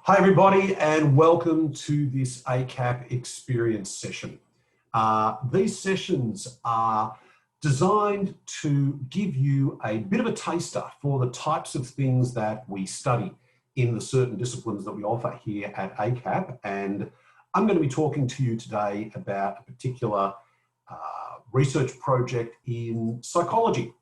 Hi everybody, and welcome to this ACAP experience session. These sessions are designed to give you a bit of a taster for the types of things that we study in the certain disciplines that we offer here at ACAP. And I'm going to be talking to you today about a particular research project in psychology.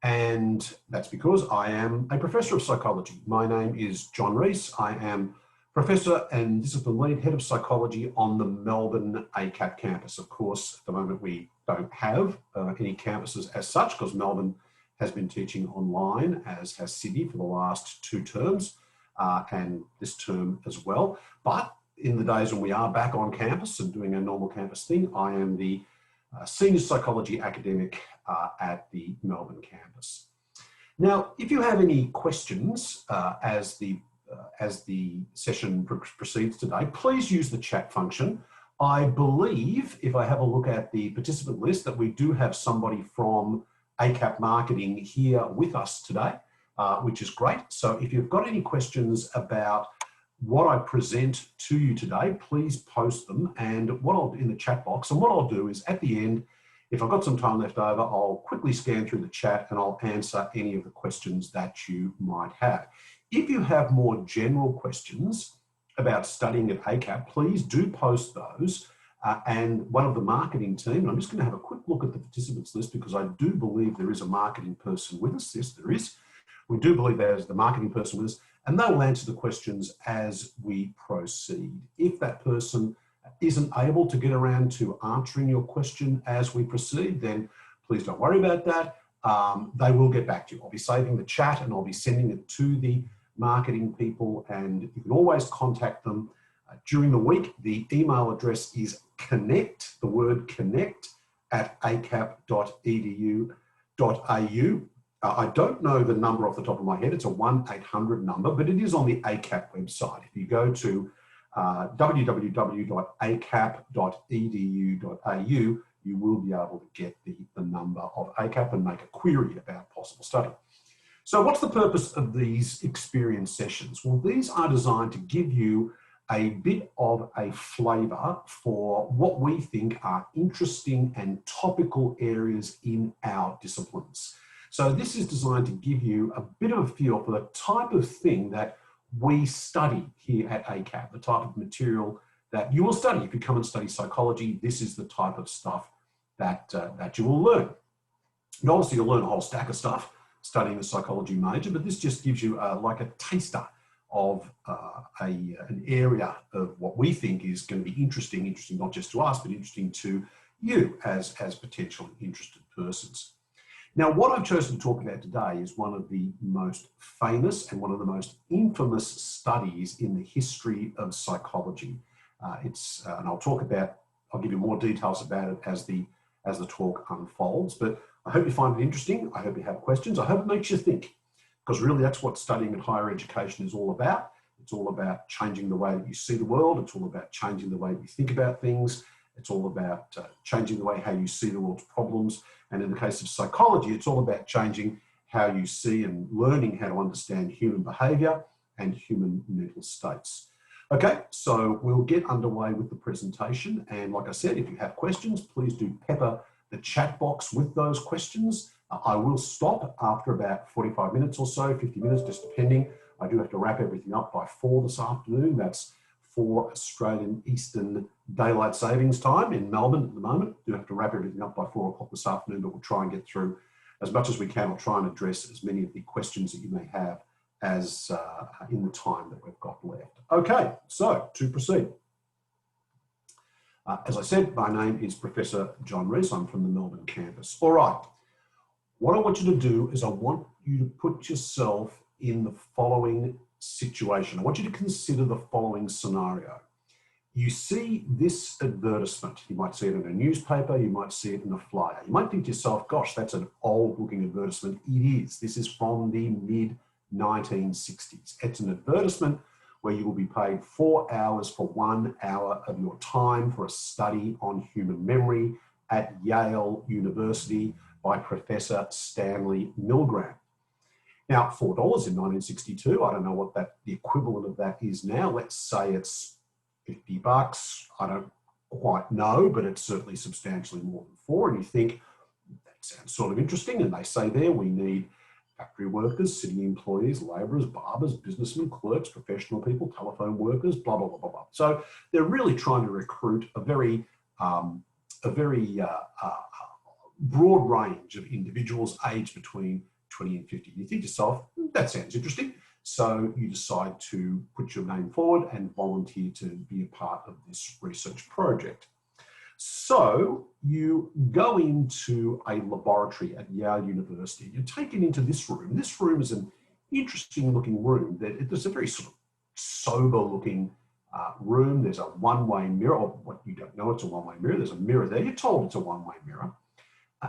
And that's because I am a professor of psychology. My name is John Rees. I am professor and discipline lead head of psychology on the Melbourne ACAP campus. Of course, at the moment we don't have any campuses as such because Melbourne has been teaching online, as has Sydney for the last 2 terms and this term as well. But in the days when we are back on campus and doing a normal campus thing, I am the senior psychology academic at the Melbourne campus. Now, if you have any questions as the session proceeds today, please use the chat function. I believe, if I have a look at the participant list, that we do have somebody from ACAP Marketing here with us today, which is great. So if you've got any questions about what I present to you today, please post them and in the chat box. And what I'll do is at the end, if I've got some time left over, I'll quickly scan through the chat and I'll answer any of the questions that you might have. If you have more general questions about studying at ACAP, please do post those. And one of the marketing team, and I'm just going to have a quick look at the participants list because I do believe there is a marketing person with us. Yes, there is. We do believe there's the marketing person with us, and they will answer the questions as we proceed. If that person isn't able to get around to answering your question as we proceed, then please don't worry about that. They will get back to you. I'll be saving the chat and I'll be sending it to the marketing people, and you can always contact them during the week. The email address is connect, the word connect, at acap.edu.au. I don't know the number off the top of my head. It's a 1-800 number, but it is on the ACAP website. If you go to www.acap.edu.au, you will be able to get the number of ACAP and make a query about possible study. So what's the purpose of these experience sessions? Well, these are designed to give you a bit of a flavour for what we think are interesting and topical areas in our disciplines. So this is designed to give you a bit of a feel for the type of thing that we study here at ACAP, the type of material that you will study. If you come and study psychology, this is the type of stuff that you will learn. And obviously you'll learn a whole stack of stuff studying a psychology major, but this just gives you like a taster of an area of what we think is going to be interesting not just to us, but interesting to you as potentially interested persons. Now, what I've chosen to talk about today is one of the most famous and one of the most infamous studies in the history of psychology. And I'll give you more details about it as the talk unfolds, but I hope you find it interesting. I hope you have questions. I hope it makes you think, because really that's what studying at higher education is all about. It's all about changing the way that you see the world. It's all about changing the way you think about things. It's all about changing the way how you see the world's problems. And in the case of psychology, it's all about changing how you see and learning how to understand human behaviour and human mental states. Okay, so we'll get underway with the presentation. And like I said, if you have questions, please do pepper the chat box with those questions. I will stop after about 45 minutes or so, 50 minutes, just depending. I do have to wrap everything up by 4 this afternoon. That's 4 Australian Eastern Daylight Savings Time in Melbourne at the moment. Do have to wrap everything up by 4 o'clock this afternoon, but we'll try and get through as much as we can. I'll try and address as many of the questions that you may have as in the time that we've got left. Okay, so to proceed. As I said, my name is Professor John Rees. I'm from the Melbourne campus. All right, what I want you to do is I want you to put yourself in the following situation. I want you to consider the following scenario. You see this advertisement. You might see it in a newspaper. You might see it in a flyer. You might think to yourself, gosh, that's an old looking advertisement. It is. This is from the mid-1960s. It's an advertisement where you will be paid 4 hours for 1 hour of your time for a study on human memory at Yale University by Professor Stanley Milgram. Now, $4 in 1962, I don't know what the equivalent of that is now. Let's say it's $50. I don't quite know, but it's certainly substantially more than 4. And you think, that sounds sort of interesting. And they say there, we need factory workers, city employees, labourers, barbers, businessmen, clerks, professional people, telephone workers, blah, blah, blah, blah, blah. So they're really trying to recruit a very broad range of individuals aged between 20 and 50. You think to yourself, that sounds interesting. So you decide to put your name forward and volunteer to be a part of this research project. So you go into a laboratory at Yale University. You're taken into this room. This room is an interesting looking room. There's a very sort of sober looking room. There's a one-way mirror, or what you don't know, it's a one-way mirror. There's a mirror there. You're told it's a one-way mirror.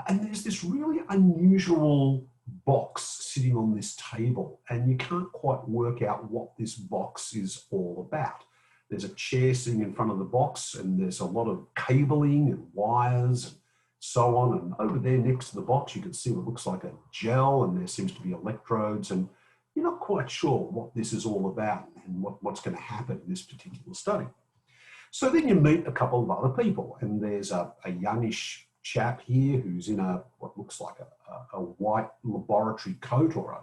And there's this really unusual box sitting on this table, and you can't quite work out what this box is all about. There's a chair sitting in front of the box, and there's a lot of cabling and wires and so on. And over there next to the box, you can see what looks like a gel, and there seems to be electrodes, and you're not quite sure what this is all about and what's going to happen in this particular study. So then you meet a couple of other people, and there's a youngish chap here who's in what looks like a white laboratory coat, or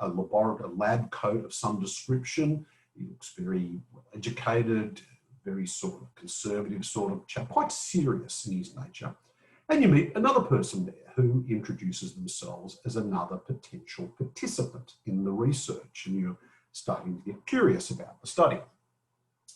a lab coat of some description. He looks very well educated, very sort of conservative sort of chap, quite serious in his nature. And you meet another person there who introduces themselves as another potential participant in the research, and you're starting to get curious about the study.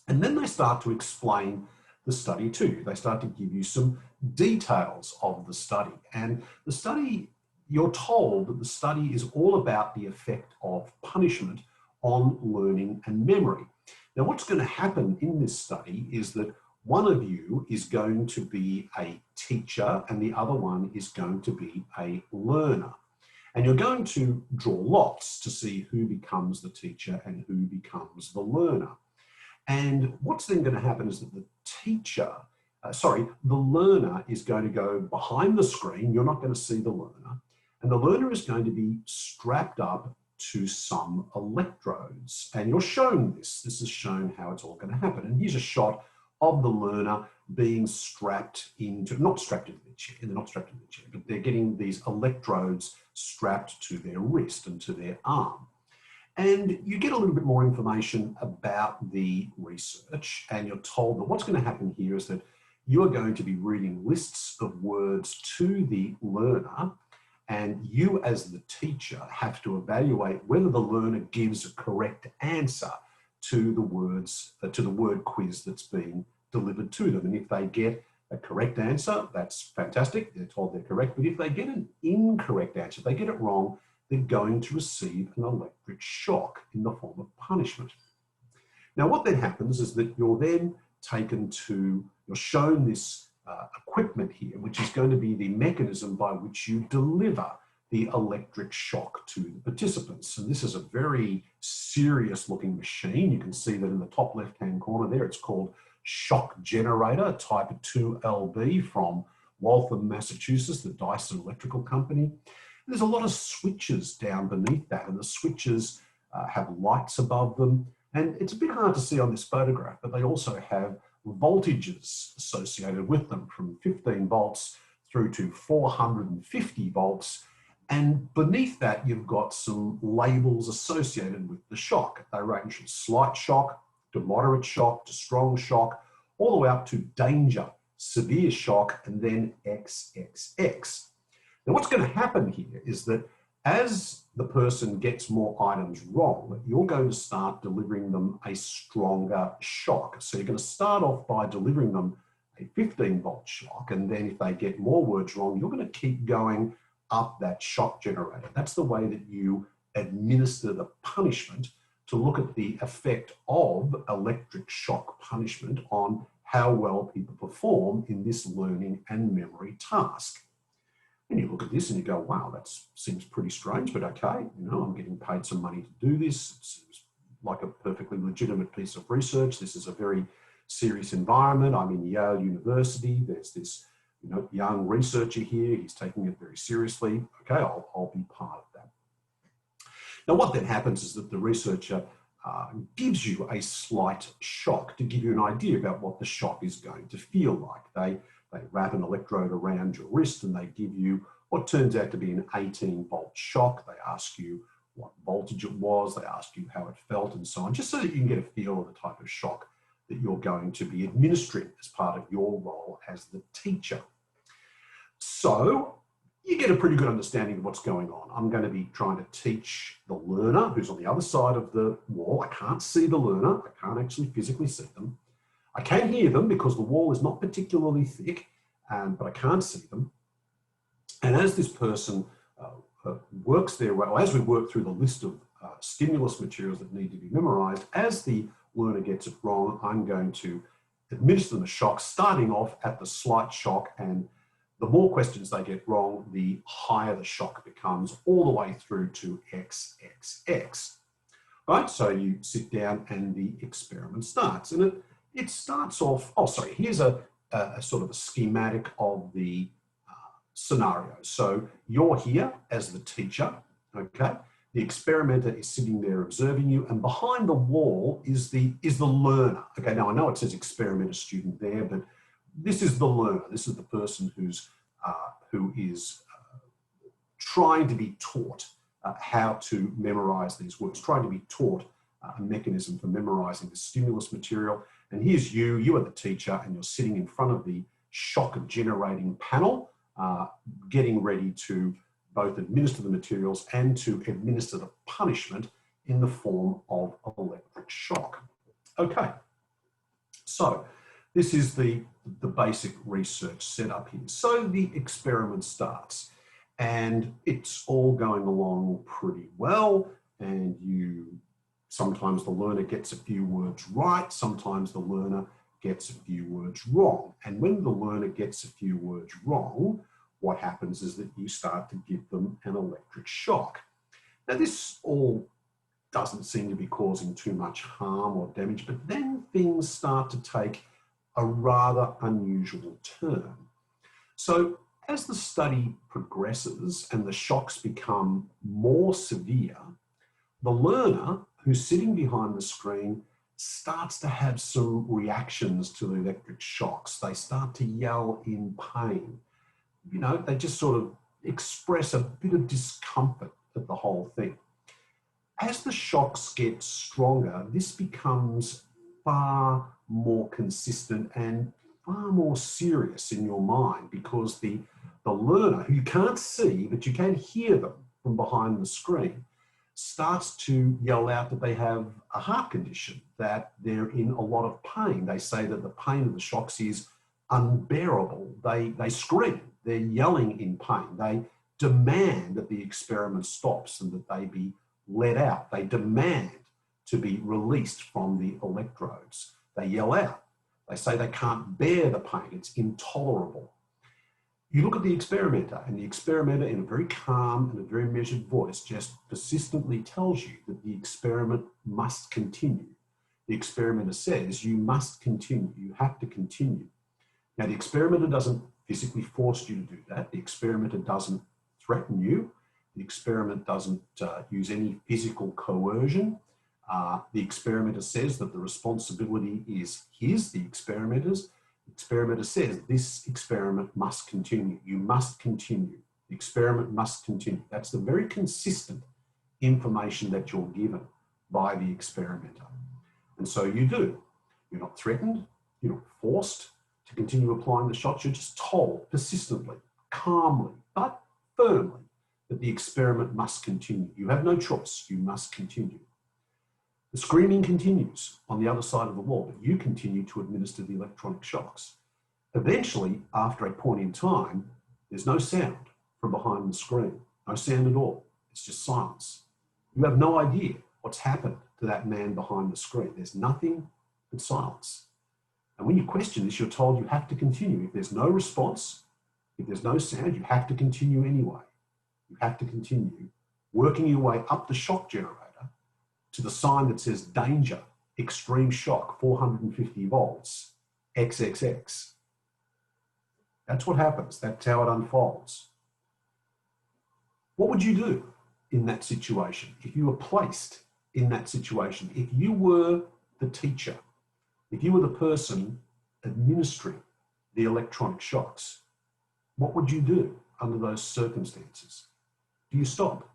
And then they start to explain the study to you. They start to give you some details of the study. And the study, you're told that the study is all about the effect of punishment on learning and memory. Now, what's going to happen in this study is that one of you is going to be a teacher and the other one is going to be a learner. And you're going to draw lots to see who becomes the teacher and who becomes the learner. And what's then going to happen is that the learner is going to go behind the screen. You're not going to see the learner. And the learner is going to be strapped up to some electrodes. And you're shown this. This is shown how it's all going to happen. And here's a shot of the learner being strapped into, not strapped into the chair, they're not strapped into the chair, but they're getting these electrodes strapped to their wrist and to their arm. And you get a little bit more information about the research, and you're told that what's going to happen here is that you're going to be reading lists of words to the learner, and you as the teacher have to evaluate whether the learner gives a correct answer to the word quiz that's being delivered to them. And if they get a correct answer, that's fantastic. They're told they're correct. But if they get an incorrect answer, if they get it wrong, they're going to receive an electric shock in the form of punishment. Now, what then happens is that you're then you're shown this equipment here, which is going to be the mechanism by which you deliver the electric shock to the participants. And this is a very serious looking machine. You can see that in the top left-hand corner there, it's called shock generator, type 2LB from Waltham, Massachusetts, the Dyson Electrical Company. There's a lot of switches down beneath that, and the switches have lights above them. And it's a bit hard to see on this photograph, but they also have voltages associated with them, from 15 volts through to 450 volts. And beneath that, you've got some labels associated with the shock. They range from slight shock to moderate shock to strong shock, all the way up to danger, severe shock, and then XXX. Now, what's going to happen here is that as the person gets more items wrong, you're going to start delivering them a stronger shock. So you're going to start off by delivering them a 15-volt shock, and then if they get more words wrong, you're going to keep going up that shock generator. That's the way that you administer the punishment, to look at the effect of electric shock punishment on how well people perform in this learning and memory task. And you look at this and you go, wow, that seems pretty strange, but okay, I'm getting paid some money to do this. It seems like a perfectly legitimate piece of research. This is a very serious environment. I'm in Yale University. There's this young researcher here. He's taking it very seriously. Okay, I'll be part of that. Now, what then happens is that the researcher gives you a slight shock to give you an idea about what the shock is going to feel like. They wrap an electrode around your wrist and they give you what turns out to be an 18-volt shock. They ask you what voltage it was, they ask you how it felt and so on, just so that you can get a feel of the type of shock that you're going to be administering as part of your role as the teacher. So you get a pretty good understanding of what's going on. I'm going to be trying to teach the learner who's on the other side of the wall. I can't see the learner. I can't actually physically see them. I can hear them because the wall is not particularly thick, but I can't see them. And as this person works their way, or as we work through the list of stimulus materials that need to be memorized, as the learner gets it wrong, I'm going to administer them a shock, starting off at the slight shock, and the more questions they get wrong, the higher the shock becomes, all the way through to XXX. Right, so you sit down and the experiment starts. And it starts off, here's a sort of a schematic of the scenario. So you're here as the teacher, okay? The experimenter is sitting there observing you, and behind the wall is the learner. Okay, now I know it says experimenter student there, but this is the learner. This is the person who is trying to be taught how to memorize these words, trying to be taught a mechanism for memorizing the stimulus material. And here's you are the teacher, and you're sitting in front of the shock generating panel, getting ready to both administer the materials and to administer the punishment in the form of electric shock. Okay, so this is the basic research setup here. So the experiment starts and it's all going along pretty well, and sometimes the learner gets a few words right, sometimes the learner gets a few words wrong. And when the learner gets a few words wrong, what happens is that you start to give them an electric shock. Now, this all doesn't seem to be causing too much harm or damage, but then things start to take a rather unusual turn. So as the study progresses and the shocks become more severe, the learner who's sitting behind the screen starts to have some reactions to the electric shocks. They start to yell in pain. You know, they just sort of express a bit of discomfort at the whole thing. As the shocks get stronger, this becomes far more consistent and far more serious in your mind, because the learner, who you can't see, but you can hear them from behind the screen, starts to yell out that they have a heart condition, that they're in a lot of pain. They say that the pain of the shocks is unbearable. They scream, they're yelling in pain. They demand that the experiment stops and that they be let out. They demand to be released from the electrodes. They yell out. They say they can't bear the pain. It's intolerable. You look at the experimenter, and the experimenter, in a very calm and a very measured voice, just persistently tells you that the experiment must continue. The experimenter says, you must continue, you have to continue. Now, the experimenter doesn't physically force you to do that. The experimenter doesn't threaten you. The experiment doesn't use any physical coercion. The experimenter says that the responsibility is his, the experimenter's. The experimenter says this experiment must continue. You must continue. The experiment must continue. That's the very consistent information that you're given by the experimenter. And so you do. You're not threatened. You're not forced to continue applying the shots. You're just told persistently, calmly, but firmly that the experiment must continue. You have no choice. You must continue. The screaming continues on the other side of the wall, but you continue to administer the electronic shocks. Eventually, after a point in time, there's no sound from behind the screen, no sound at all. It's just silence. You have no idea what's happened to that man behind the screen. There's nothing but silence. And when you question this, you're told you have to continue. If there's no response, if there's no sound, you have to continue anyway. You have to continue working your way up the shock generator to the sign that says danger, extreme shock, 450 volts, XXX. That's what happens. That's how it unfolds. What would you do in that situation, if you were placed in that situation, if you were the teacher, if you were the person administering the electronic shocks, what would you do under those circumstances? Do you stop?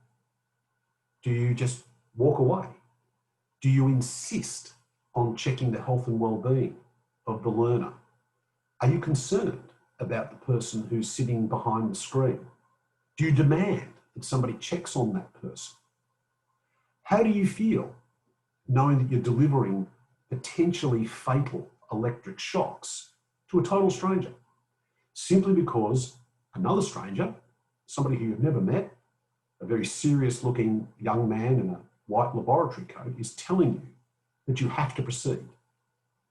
Do you just walk away? Do you insist on checking the health and well-being of the learner? Are you concerned about the person who's sitting behind the screen? Do you demand that somebody checks on that person? How do you feel knowing that you're delivering potentially fatal electric shocks to a total stranger, simply because another stranger, somebody who you've never met, a very serious looking young man in a white laboratory coat, is telling you that you have to proceed?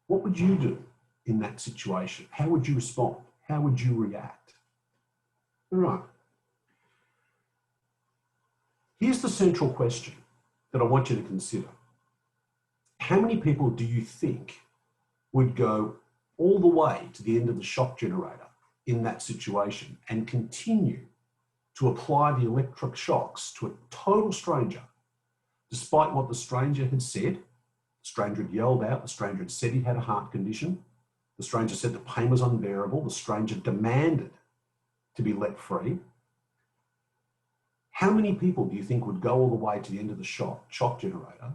What would you do in that situation? How would you respond? How would you react? All right. Here's the central question that I want you to consider. How many people do you think would go all the way to the end of the shock generator in that situation and continue to apply the electric shocks to a total stranger, despite what the stranger had said? The stranger had yelled out, the stranger had said he had a heart condition, the stranger said the pain was unbearable, the stranger demanded to be let free. How many people do you think would go all the way to the end of the shock generator,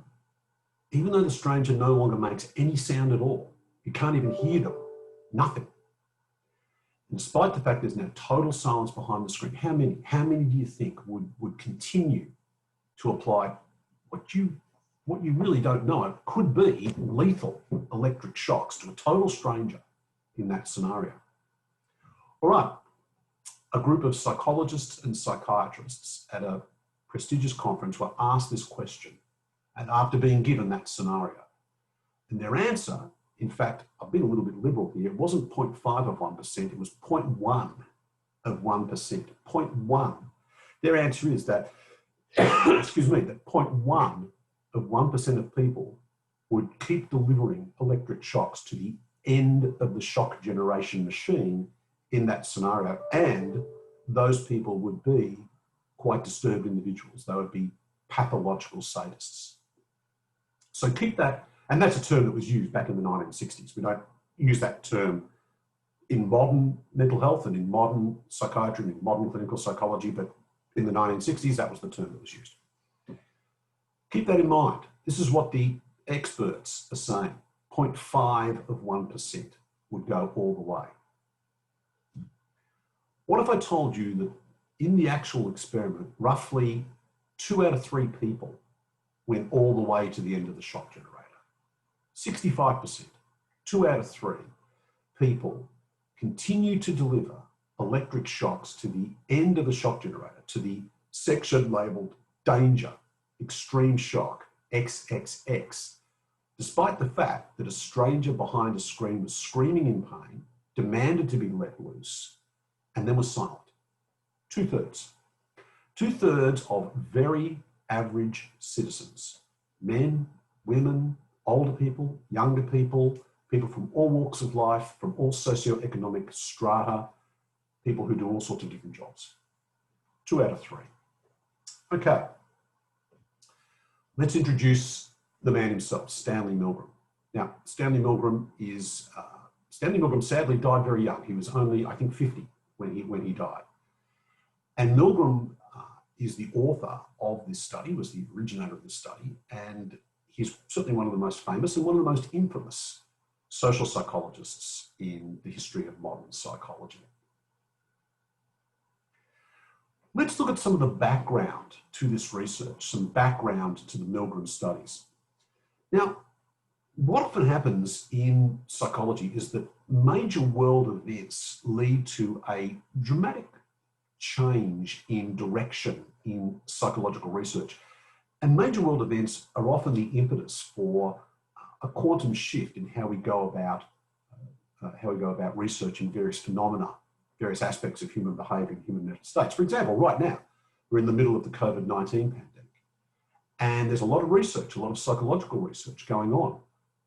even though the stranger no longer makes any sound at all? You can't even hear them, nothing. And despite the fact there's now total silence behind the screen, how many do you think would continue to apply what you really don't know? It could be lethal electric shocks to a total stranger in that scenario. All right, a group of psychologists and psychiatrists at a prestigious conference were asked this question, and after being given that scenario. And their answer, in fact, I've been a little bit liberal here, it wasn't 0.5 of 1%, it was 0.1 of 1%, 0.1. Their answer is that, excuse me, that 0.1 of 1% of people would keep delivering electric shocks to the end of the shock generation machine in that scenario. And those people would be quite disturbed individuals. They would be pathological sadists. So keep that, and that's a term that was used back in the 1960s. We don't use that term in modern mental health and in modern psychiatry and in modern clinical psychology, but in the 1960s, that was the term that was used. Keep that in mind. This is what the experts are saying. 0.5 of 1% would go all the way. What if I told you that in the actual experiment, roughly 2 out of 3 people went all the way to the end of the shock generator? 65%, 2 out of 3 people continue to deliver electric shocks to the end of the shock generator, to the section labeled danger, extreme shock, XXX, despite the fact that a stranger behind a screen was screaming in pain, demanded to be let loose, and then was silent. 2/3. 2/3 of very average citizens, men, women, older people, younger people, people from all walks of life, from all socioeconomic strata, people who do all sorts of different jobs. 2 out of 3. Okay. Let's introduce the man himself, Stanley Milgram. Now, Stanley Milgram sadly died very young. He was only, I think, 50 when he died. And Milgram is the author of this study, was the originator of this study, and he's certainly one of the most famous and one of the most infamous social psychologists in the history of modern psychology. Let's look at some of the background to this research, some background to the Milgram studies. Now, what often happens in psychology is that major world events lead to a dramatic change in direction in psychological research. And major world events are often the impetus for a quantum shift in how we go about researching various phenomena, various aspects of human behaviour and human mental states. For example, right now, we're in the middle of the COVID-19 pandemic, and there's a lot of research, a lot of psychological research going on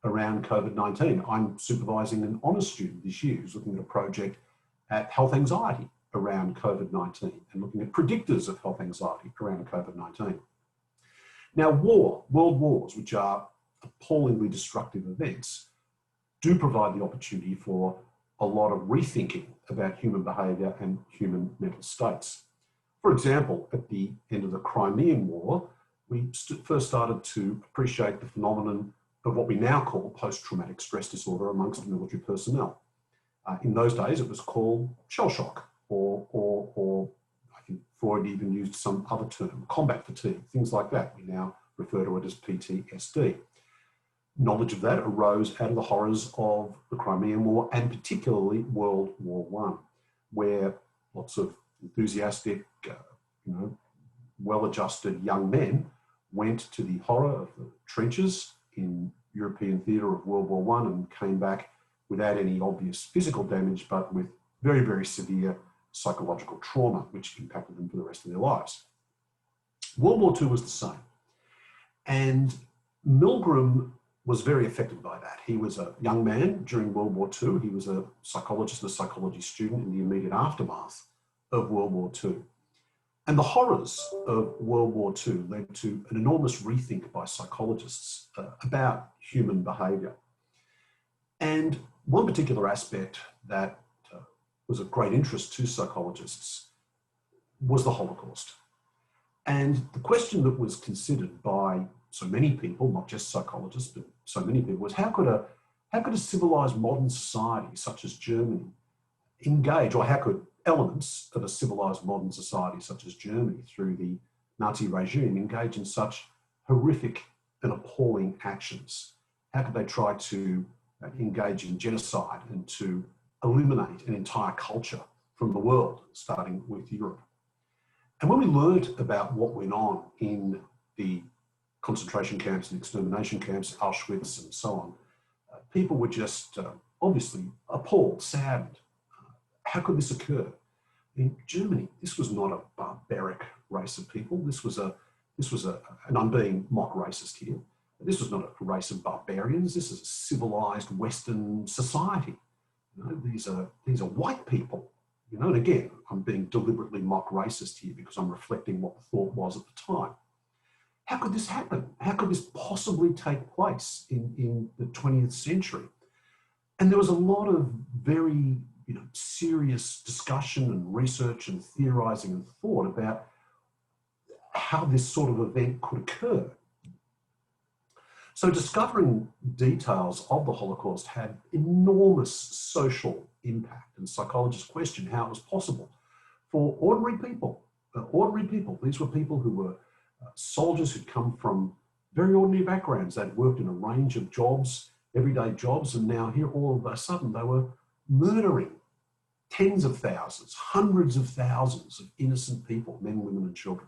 around COVID-19. I'm supervising an honours student this year who's looking at a project at health anxiety around COVID-19 and looking at predictors of health anxiety around COVID-19. Now, world wars, which are appallingly destructive events, do provide the opportunity for a lot of rethinking about human behaviour and human mental states. For example, at the end of the Crimean War, we first started to appreciate the phenomenon of what we now call post-traumatic stress disorder amongst military personnel. In those days, it was called shell shock, or I think Freud even used some other term, combat fatigue, things like that. We now refer to it as PTSD. Knowledge of that arose out of the horrors of the Crimean War and particularly World War I, where lots of enthusiastic, well-adjusted young men went to the horror of the trenches in European theatre of World War I and came back without any obvious physical damage, but with very, very severe psychological trauma, which impacted them for the rest of their lives. World War II was the same. And Milgram was very affected by that. He was a young man during World War II. He was a psychologist and a psychology student in the immediate aftermath of World War II. And the horrors of World War II led to an enormous rethink by psychologists about human behaviour. And one particular aspect that was of great interest to psychologists was the Holocaust. And the question that was considered by so many people, not just psychologists, but so many people, was how could a civilized modern society such as Germany engage, or how could elements of a civilized modern society such as Germany through the Nazi regime engage in such horrific and appalling actions? How could they try to engage in genocide and to eliminate an entire culture from the world, starting with Europe? And when we learned about what went on in the concentration camps and extermination camps, Auschwitz and so on, people were just obviously appalled, saddened. How could this occur? In Germany, this was not a barbaric race of people. This was and I'm being mock racist here, this was not a race of barbarians. This is a civilized Western society. These are white people. And again, I'm being deliberately mock racist here because I'm reflecting what the thought was at the time. How could this happen? How could this possibly take place in the 20th century? And there was a lot of very serious discussion and research and theorising and thought about how this sort of event could occur. So discovering details of the Holocaust had enormous social impact, and psychologists questioned how it was possible for ordinary people. These were people who were soldiers who'd come from very ordinary backgrounds. They'd worked in a range of jobs, everyday jobs, and now here all of a sudden they were murdering tens of thousands, hundreds of thousands of innocent people, men, women and children,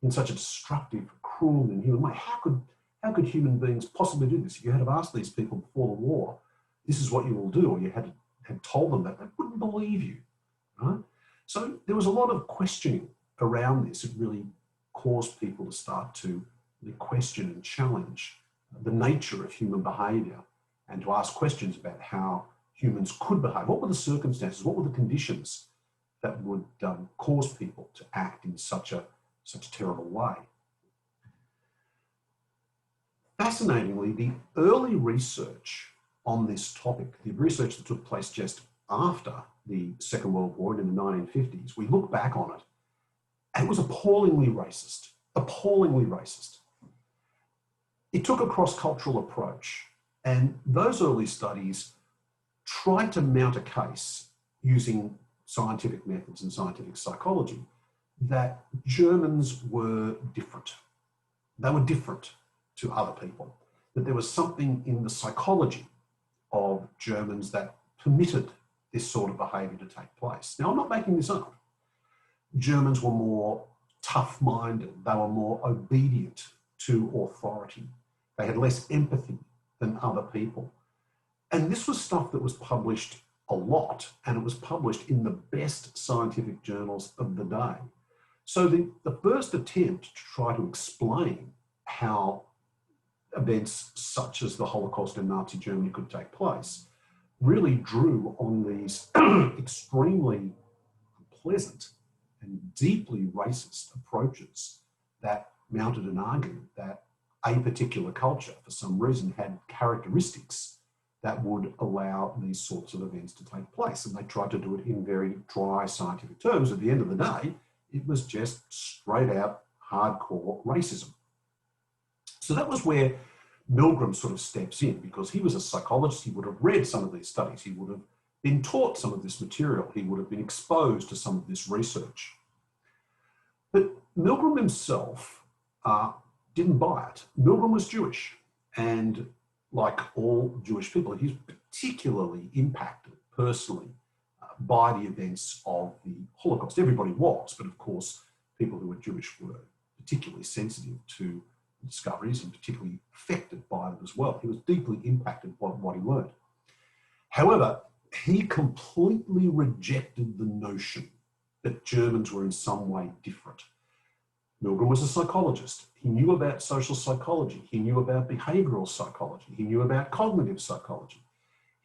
in such a destructive, cruel and inhuman way. How could human beings possibly do this? If you had to ask these people before the war, this is what you will do, or you had told them that, they wouldn't believe you, right? So there was a lot of questioning around this. It really caused people to start to really question and challenge the nature of human behaviour and to ask questions about how humans could behave. What were the circumstances? What were the conditions that would cause people to act in such a terrible way? Fascinatingly, the early research on this topic, the research that took place just after the Second World War in the 1950s, we look back on it, and it was appallingly racist, appallingly racist. It took a cross-cultural approach, and those early studies tried to mount a case using scientific methods and scientific psychology that Germans were different. They were different to other people, that there was something in the psychology of Germans that permitted this sort of behaviour to take place. Now, I'm not making this up. Germans were more tough-minded. They were more obedient to authority. They had less empathy than other people. And this was stuff that was published a lot, and it was published in the best scientific journals of the day. So the first attempt to try to explain how events such as the Holocaust in Nazi Germany could take place really drew on these extremely unpleasant and deeply racist approaches that mounted an argument that a particular culture, for some reason, had characteristics that would allow these sorts of events to take place. And they tried to do it in very dry scientific terms. At the end of the day, it was just straight out hardcore racism. So that was where Milgram sort of steps in, because he was a psychologist. He would have read some of these studies. He would have been taught some of this material. He would have been exposed to some of this research. But Milgram himself didn't buy it. Milgram was Jewish, and like all Jewish people, he's particularly impacted personally by the events of the Holocaust. Everybody was, but of course, people who were Jewish were particularly sensitive to discoveries and particularly affected by them as well. He was deeply impacted by what he learned. However, he completely rejected the notion that Germans were in some way different. Milgram was a psychologist. He knew about social psychology. He knew about behavioural psychology. He knew about cognitive psychology.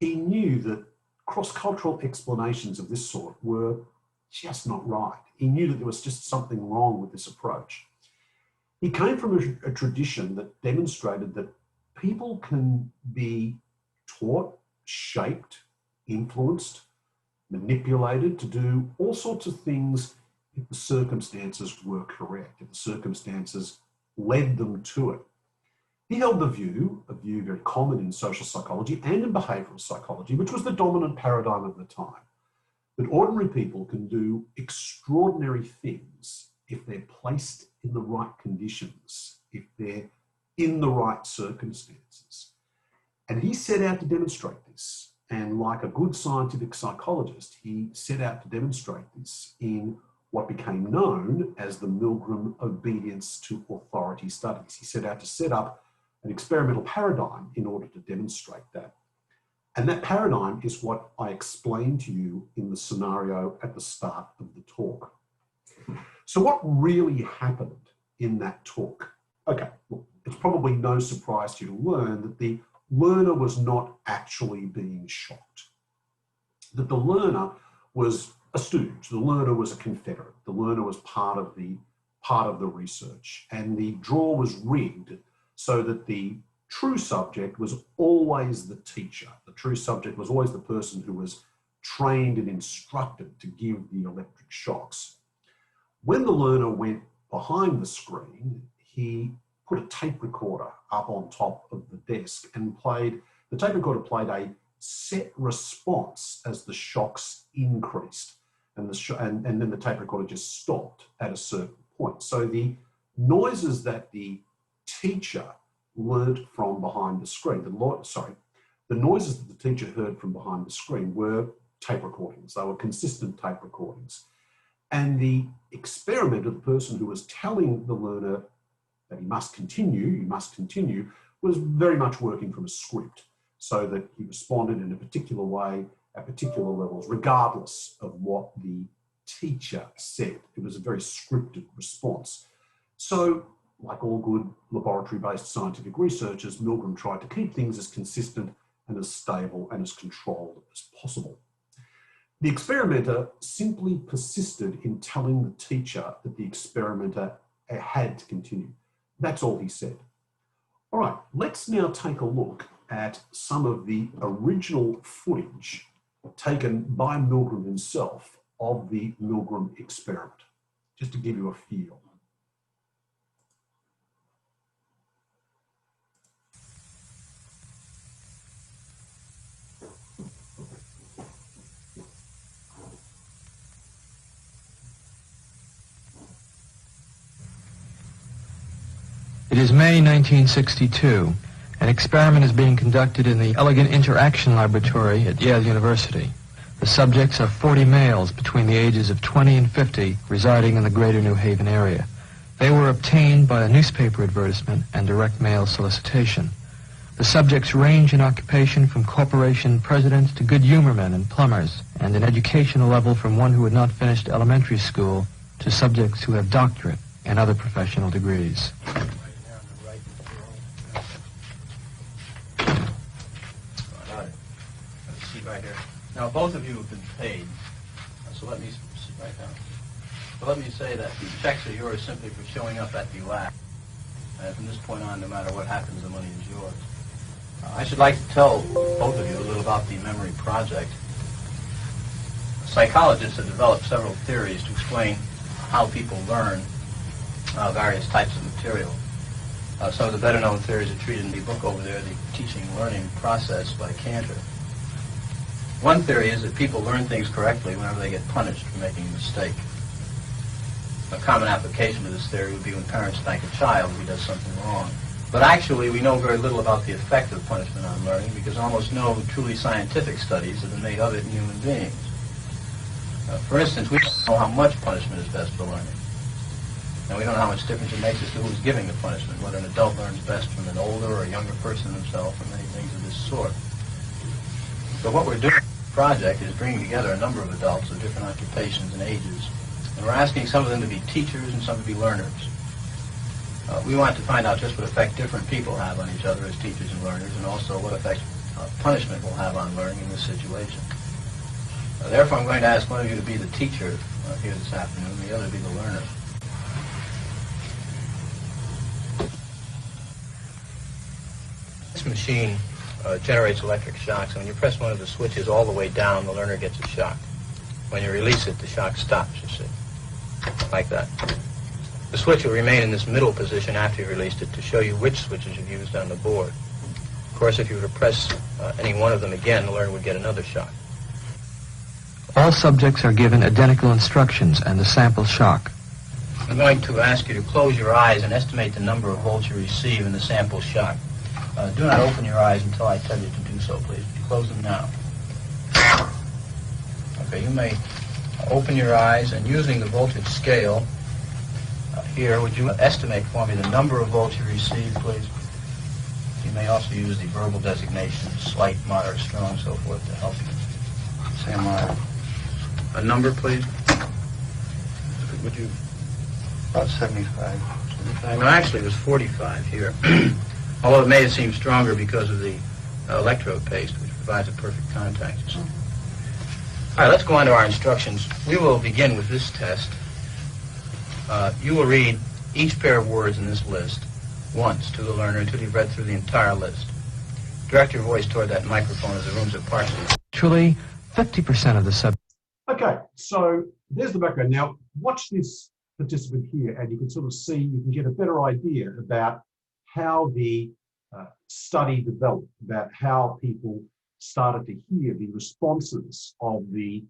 He knew that cross-cultural explanations of this sort were just not right. He knew that there was just something wrong with this approach. He came from a tradition that demonstrated that people can be taught, shaped, influenced, manipulated to do all sorts of things if the circumstances were correct, if the circumstances led them to it. He held the view, a view very common in social psychology and in behavioural psychology, which was the dominant paradigm of the time, that ordinary people can do extraordinary things if they're placed in the right conditions, if they're in the right circumstances. And he set out to demonstrate this. And like a good scientific psychologist, he set out to demonstrate this in what became known as the Milgram obedience to authority studies. He set out to set up an experimental paradigm in order to demonstrate that. And that paradigm is what I explained to you in the scenario at the start of the talk. So what really happened in that talk? Okay, well, it's probably no surprise to you to learn that the learner was not actually being shocked. That the learner was a stooge, the learner was a confederate, the learner was part of the research, and the draw was rigged so that the true subject was always the teacher. The true subject was always the person who was trained and instructed to give the electric shocks. When the learner went behind the screen, he put a tape recorder up on top of the desk and the tape recorder played a set response as the shocks increased, and then the tape recorder just stopped at a certain point. So the noises that the teacher learned from behind the screen, the noises that the teacher heard from behind the screen were tape recordings. They were consistent tape recordings. And the experimenter, the person who was telling the learner that you must continue, was very much working from a script, so that he responded in a particular way at particular levels, regardless of what the teacher said. It was a very scripted response. So, like all good laboratory-based scientific researchers, Milgram tried to keep things as consistent and as stable and as controlled as possible. The experimenter simply persisted in telling the teacher that the experimenter had to continue. That's all he said. All right, let's now take a look at some of the original footage taken by Milgram himself of the Milgram experiment, just to give you a feel. It is May 1962. An experiment is being conducted in the Elegant Interaction Laboratory at Yale University. The subjects are 40 males between the ages of 20 and 50 residing in the greater New Haven area. They were obtained by a newspaper advertisement and direct mail solicitation. The subjects range in occupation from corporation presidents to good humormen and plumbers, and in educational level from one who had not finished elementary school to subjects who have doctorate and other professional degrees. Right here. Now, both of you have been paid, so let me Right down. So let me say that the checks are yours simply for showing up at the lab. And from this point on, no matter what happens, the money is yours. I should like to tell both of you a little about the memory project. Psychologists have developed several theories to explain how people learn various types of material. Some of the better-known theories are treated in the book over there, The Teaching Learning Process by Cantor. One theory is that people learn things correctly whenever they get punished for making a mistake. A common application of this theory would be when parents spank a child if he does something wrong. But actually, we know very little about the effect of punishment on learning because almost no truly scientific studies have been made of it in human beings. For instance, we don't know how much punishment is best for learning. And we don't know how much difference it makes as to who's giving the punishment, whether an adult learns best from an older or a younger person himself, or many things of this sort. So what we're doing in the project is bringing together a number of adults of different occupations and ages. And we're asking some of them to be teachers and some to be learners. We want to find out just what effect different people have on each other as teachers and learners, and also what effect punishment will have on learning in this situation. Therefore, I'm going to ask one of you to be the teacher here this afternoon, and the other to be the learner. This machine generates electric shocks, and when you press one of the switches all the way down, the learner gets a shock. When you release it, the shock stops, you see, like that. The switch will remain in this middle position after you released it to show you which switches you've used on the board. Of course, if you were to press any one of them again, the learner would get another shock. All subjects are given identical instructions and the sample shock. I'm going to ask you to close your eyes and estimate the number of volts you receive in the sample shock. Do not open your eyes until I tell you to do so, please. Close them now. Okay, you may open your eyes, and using the voltage scale here, would you estimate for me the number of volts you receive, please? You may also use the verbal designation, slight, moderate, strong, so forth, to help you. Say a number, please. Would you? About 75. No, actually, it was 45 here. Although it may have seemed stronger because of the electrode paste, which provides a perfect contact. All right, let's go on to our instructions. We will begin with this test. You will read each pair of words in this list once to the learner until you've read through the entire list. Direct your voice toward that microphone as the rooms are partially. Actually, 50% of the subjects. Okay, so there's the background. Now, watch this participant here, and you can sort of see, you can get a better idea about how the study developed, about how people started to hear the responses of the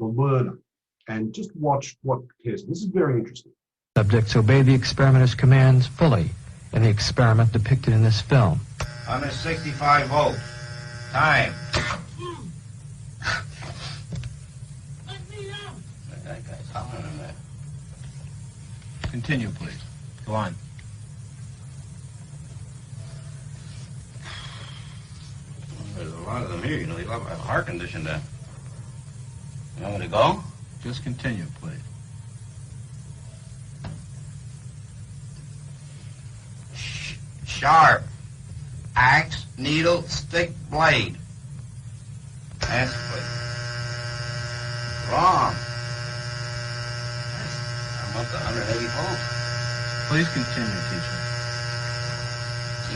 learner, and just watch what occurs. This is very interesting. Subjects obey the experimenter's commands fully in the experiment depicted in this film. 165 volts. Time. That guy's hollering in there. Continue, please. Go on. There's a lot of them here, you know, they love air conditioned there. You want me to go? Just continue, please. Sharp. Axe, needle, stick, blade. Answer, please. Wrong. I'm up to 180 volts. Please continue, teacher.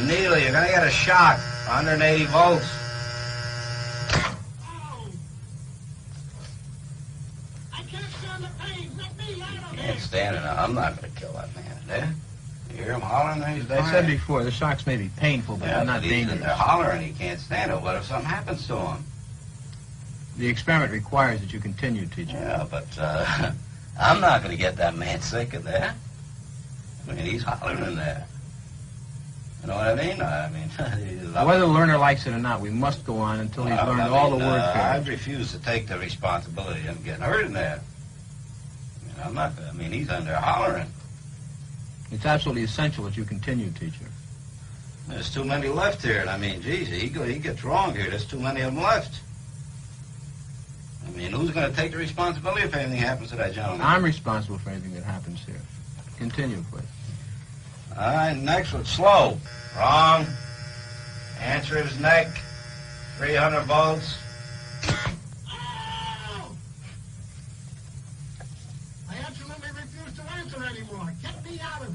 Needle, you're gonna get a shock. 180 volts. Can't stand it. I'm not going to kill that man. There? You hear him hollering there? As I said before, the shocks may be painful, but they're not dangerous. They're hollering. He can't stand it. What if something happens to him? The experiment requires that you continue, teacher. Yeah, but I'm not going to get that man sick in there. I mean, he's hollering in there. You know what I mean? Whether the learner likes it or not, we must go on until he's learned all the word pairs. I refuse to take the responsibility of him getting hurt in there. I'm not. He's in there hollering. It's absolutely essential that you continue, teacher. There's too many left here, and geez, he gets wrong here. There's too many of them left. Who's going to take the responsibility if anything happens to that gentleman? I'm responsible for anything that happens here. Continue, please. All right, next one, slow. Wrong. Answer is neck. 300 volts.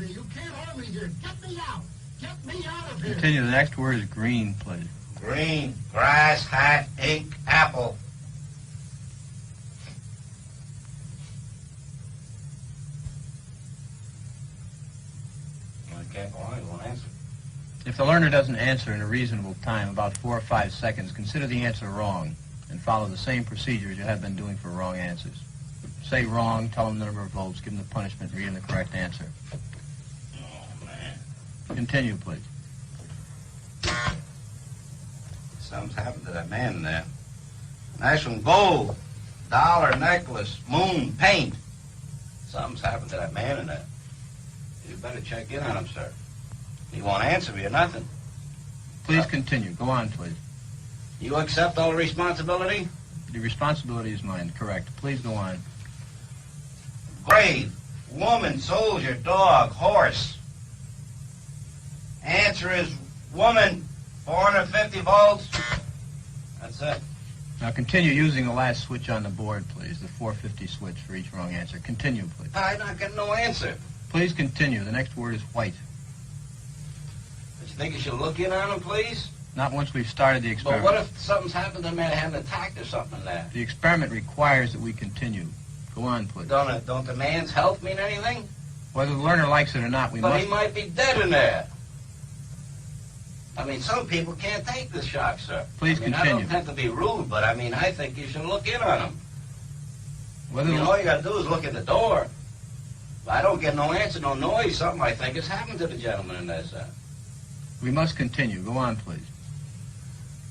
me. You can't hold me here. Get me out. Get me out of here. Continue. The next word is green, please. Green, grass, hat, ink, apple. I can't go on, he won't answer. If the learner doesn't answer in a reasonable time, about 4 or 5 seconds, consider the answer wrong and follow the same procedures you have been doing for wrong answers. Say wrong, tell them the number of votes, give them the punishment, read them the correct answer. Oh, man. Continue, please. Something's happened to that man in there. Nice one, gold, dollar, necklace, moon, paint. Something's happened to that man in there. You better check in on him, sir. He won't answer me or nothing. Please continue. Go on, please. You accept all the responsibility? The responsibility is mine, correct. Please go on. Grave, woman, soldier, dog, horse. Answer is woman, 450 volts. That's it. Now continue using the last switch on the board, please. The 450 switch for each wrong answer. Continue, please. I'm not getting no answer. Please continue. The next word is white. But you think you should look in on him, please? Not once we've started the But experiment. what if something's happened to the man, had an attack or something in there? The experiment requires that we continue. Go on, please. Don't the man's health mean anything? Whether the learner likes it or not, we But must... he might be dead in there. I mean, some people can't take the shock, sir. Please I continue. don't intend to be rude, but I mean, I think you should look in on him. Whether All you gotta do is look at the door. If I don't get no answer, no noise, something I think has happened to the gentleman in there, sir. We must continue. Go on, please.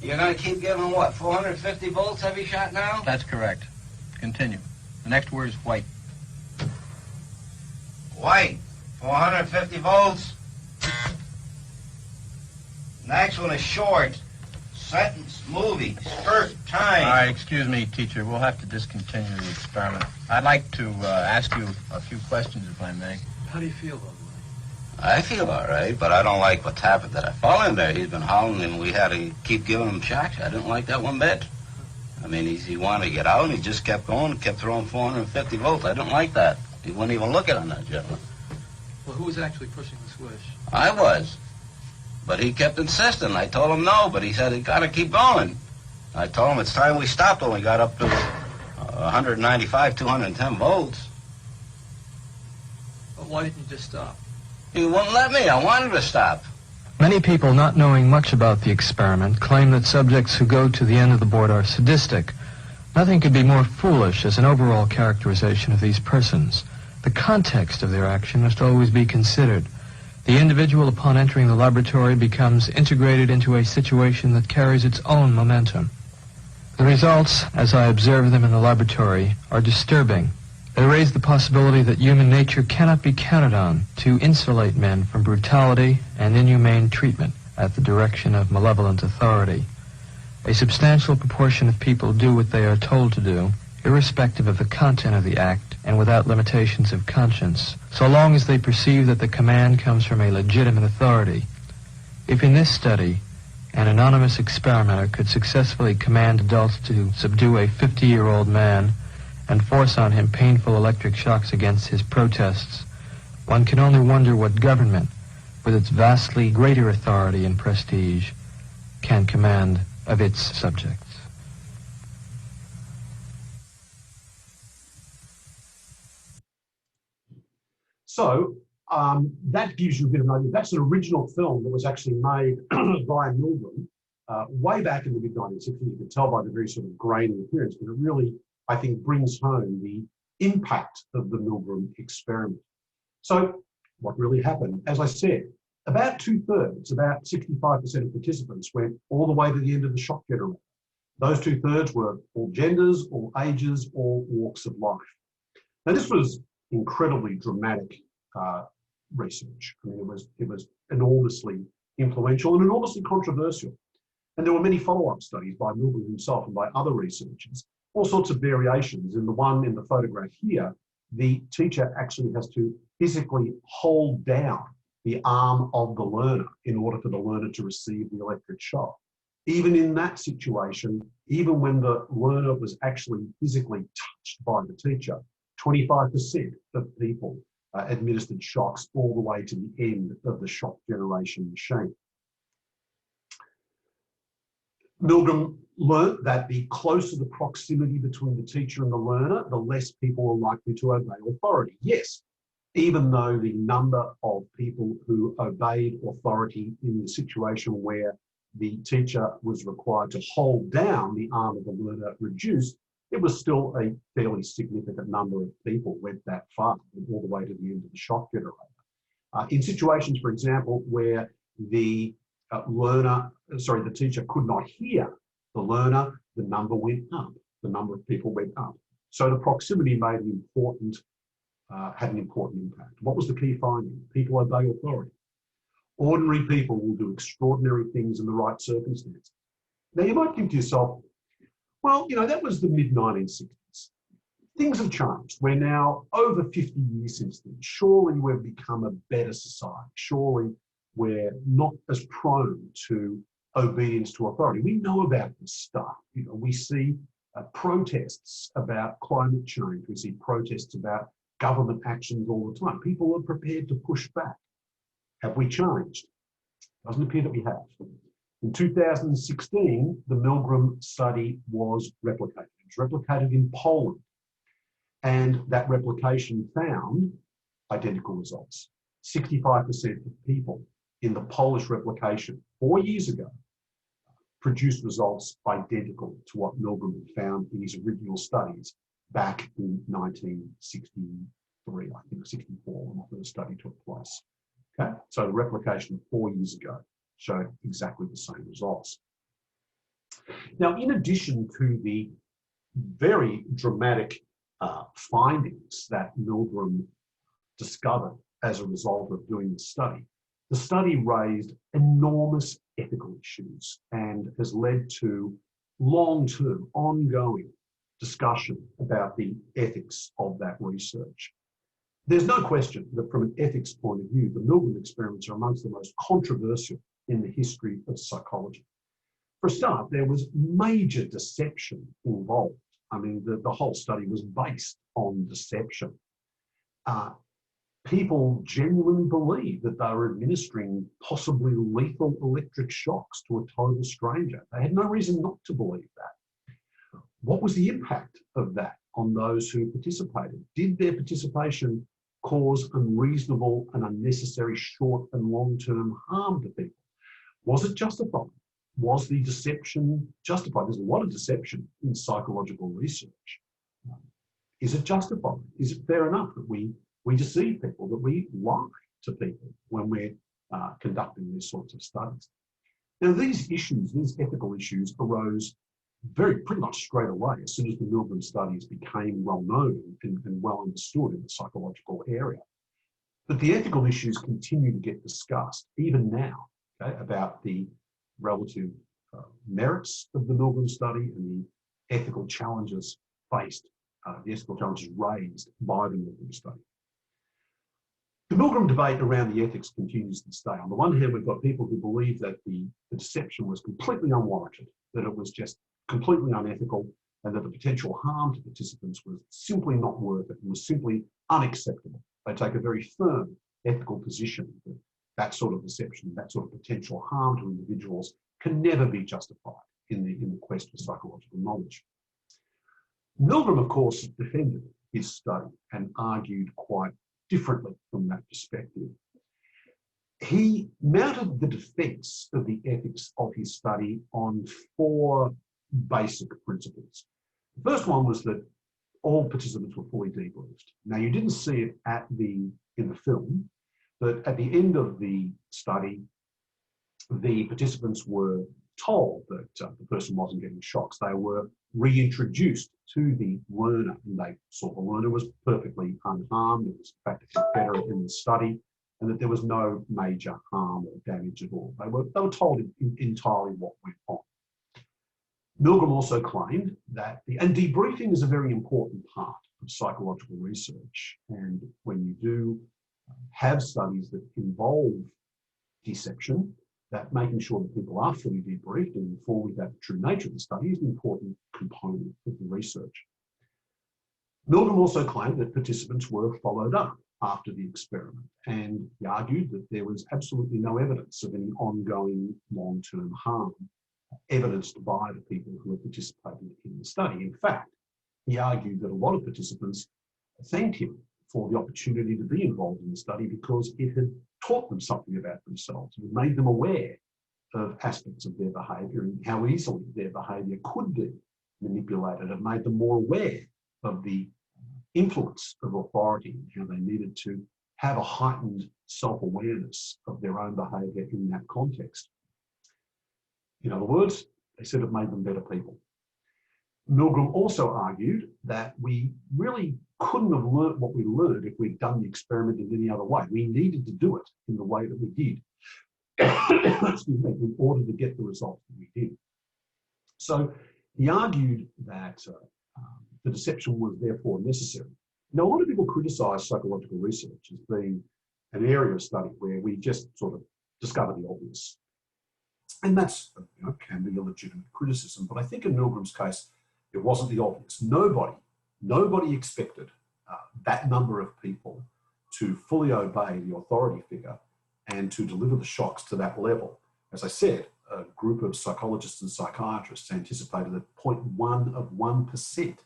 You're gonna keep giving him what, 450 volts every shot now? That's correct. Continue. The next word is white. White, 450 volts. Next one is short. Sentence, movie, skirt, time. All right, excuse me, teacher. We'll have to discontinue the experiment. I'd like to ask you a few questions, if I may. How do you feel, Melei? I feel all right, but I don't like what's happened to that fellow in there. He's been howling, and we had to keep giving him shocks. I didn't like that one bit. I mean, he wanted to get out, and he just kept going, kept throwing 450 volts. I didn't like that. He wouldn't even look at him, that gentleman. Well, who was actually pushing the switch? I was. But he kept insisting. I told him no, but he said, he got to keep going. I told him it's time we stopped when we got up to 195, 210 volts. But why didn't you just stop? He wouldn't let me. I wanted to stop. Many people, not knowing much about the experiment, claim that subjects who go to the end of the board are sadistic. Nothing could be more foolish as an overall characterization of these persons. The context of their action must always be considered. The individual, upon entering the laboratory, becomes integrated into a situation that carries its own momentum. The results, as I observe them in the laboratory, are disturbing. They raise the possibility that human nature cannot be counted on to insulate men from brutality and inhumane treatment at the direction of malevolent authority. A substantial proportion of people do what they are told to do, irrespective of the content of the act and without limitations of conscience, so long as they perceive that the command comes from a legitimate authority. If in this study an anonymous experimenter could successfully command adults to subdue a 50-year-old man and force on him painful electric shocks against his protests, one can only wonder what government, with its vastly greater authority and prestige, can command of its subjects. So that gives you a bit of an idea. That's an original film that was actually made by Milgram way back in the mid-1960s. You can tell by the very sort of grainy appearance, but it really, I think, brings home the impact of the Milgram experiment. So what really happened? As I said, about 2/3, about 65% of participants went all the way to the end of the shock generator. Those 2/3 were all genders, all ages, all walks of life. Now this was incredibly dramatic research. I mean, it was enormously influential and enormously controversial. And there were many follow-up studies by Milgram himself and by other researchers, all sorts of variations. In the one in the photograph here, the teacher actually has to physically hold down the arm of the learner in order for the learner to receive the electric shock. Even in that situation, even when the learner was actually physically touched by the teacher, 25% of people administered shocks all the way to the end of the shock generation machine. Milgram learnt that the closer the proximity between the teacher and the learner, the less people are likely to obey authority. Yes, even though the number of people who obeyed authority in the situation where the teacher was required to hold down the arm of the learner reduced, it was still a fairly significant number of people went that far, all the way to the end of the shock generator. In situations, for example, where the the teacher could not hear the learner, the number went up, the number of people went up. So the proximity made an important, had an important impact. What was the key finding? People obey authority. Ordinary people will do extraordinary things in the right circumstances. Now you might think to yourself, well, you know, that was the mid-1960s. Things have changed. We're now over 50 years since then. Surely we've become a better society. Surely we're not as prone to obedience to authority. We know about this stuff. You know, we see protests about climate change. We see protests about government actions all the time. People are prepared to push back. Have we changed? Doesn't appear that we have. In 2016, the Milgram study was replicated. It was replicated in Poland. And that replication found identical results. 65% of people in the Polish replication 4 years ago produced results identical to what Milgram had found in his original studies back in 1963, I think 64, when the first study took place. Okay, so the replication 4 years ago showed exactly the same results. Now, in addition to the very dramatic findings that Milgram discovered as a result of doing the study raised enormous ethical issues and has led to long-term, ongoing discussion about the ethics of that research. There's no question that from an ethics point of view, the Milgram experiments are amongst the most controversial in the history of psychology. For a start, there was major deception involved. I mean, the whole study was based on deception. People genuinely believed that they were administering possibly lethal electric shocks to a total stranger. They had no reason not to believe that. What was the impact of that on those who participated? Did their participation cause unreasonable and unnecessary short and long-term harm to people? Was it justified? Was the deception justified? There's a lot of deception in psychological research. Is it justified? Is it fair enough that we deceive people, that we lie to people when we're conducting these sorts of studies? Now, these issues, these ethical issues, arose pretty much straight away as soon as the Milgram studies became well known and well understood in the psychological area. But the ethical issues continue to get discussed, even now, okay, about the relative merits of the Milgram study and the ethical challenges faced, the ethical challenges raised by the Milgram study. The Milgram debate around the ethics continues to this day. On the one hand, we've got people who believe that the deception was completely unwarranted, that it was just completely unethical, and that the potential harm to participants was simply not worth it and was simply unacceptable. They take a very firm ethical position that that sort of deception, that sort of potential harm to individuals can never be justified in the quest for psychological knowledge. Milgram, of course, defended his study and argued quite differently from that perspective. He mounted the defense of the ethics of his study on 4 basic principles. The first one was that all participants were fully debriefed. Now, you didn't see it in the film, but at the end of the study, the participants were told that the person wasn't getting shocks. They were reintroduced to the learner, and they saw the learner was perfectly unharmed. It was, in fact, better in the study, and that there was no major harm or damage at all. They were told entirely what went on. Milgram also claimed that debriefing is a very important part of psychological research, and when you do have studies that involve deception, that making sure that people are fully debriefed and informed about the true nature of the study is an important component of the research. Milgram also claimed that participants were followed up after the experiment. And he argued that there was absolutely no evidence of any ongoing long-term harm evidenced by the people who had participated in the study. In fact, he argued that a lot of participants thanked him for the opportunity to be involved in the study because it had taught them something about themselves and made them aware of aspects of their behaviour and how easily their behaviour could be manipulated. It made them more aware of the influence of authority and how they needed to have a heightened self-awareness of their own behaviour in that context. In other words, they said it made them better people. Milgram also argued that we really couldn't have learnt what we learned if we'd done the experiment in any other way. We needed to do it in the way that we did excuse me, in order to get the results that we did. So he argued that the deception was therefore necessary. Now, a lot of people criticise psychological research as being an area of study where we just sort of discover the obvious. And that's, can be a legitimate criticism. But I think in Milgram's case, it wasn't the obvious. Nobody expected that number of people to fully obey the authority figure and to deliver the shocks to that level. As I said, a group of psychologists and psychiatrists anticipated that 0.1%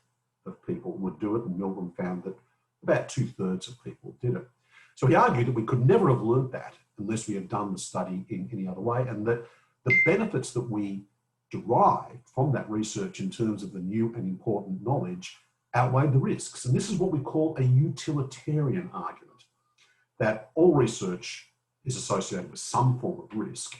of people would do it, and Milgram found that about 2/3 of people did it. So he argued that we could never have learned that unless we had done the study in any other way, and that the benefits that we derived from that research in terms of the new and important knowledge outweighed the risks. And this is what we call a utilitarian argument, that all research is associated with some form of risk,